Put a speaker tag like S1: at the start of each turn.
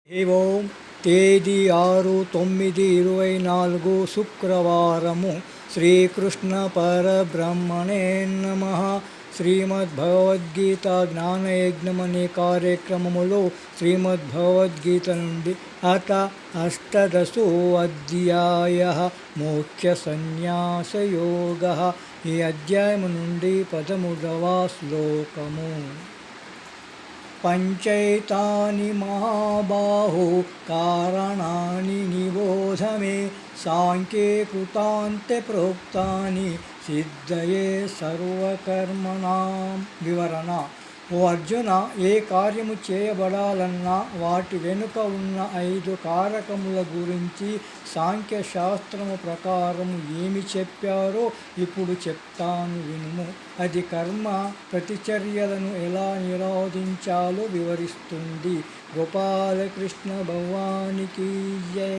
S1: ఓం తేదీ 6/9/24 శుక్రవారము. శ్రీకృష్ణ పరబ్రహ్మణే నమః. శ్రీమద్భగవద్గీత జ్ఞానయజ్ఞం అనే కార్యక్రమములో శ్రీమద్భగవద్గీత నుండి అత అష్టదశో అధ్యాయః మోక్ష సన్యాసయోగః. ఈ అధ్యాయము నుండి 13వ శ్లోకము. పంచైతాని మహాబాహో కారణాని నిబోధ మే సాంఖ్యే కృతాంతే ప్రోక్తాని సిద్ధయే సర్వకర్మణాం. వివరణ. ఓ అర్జున, ఏ కార్యము చేయబడాలన్నా వాటి వెనుక ఉన్న 5 కారకముల గురించి సాంఖ్యశాస్త్రము ప్రకారము ఏమి చెప్పారో ఇప్పుడు చెప్తాను వినుము. అది కర్మ ప్రతిచర్యలను ఎలా నిరోధించాలో వివరిస్తుంది. గోపాలకృష్ణ భగవానికి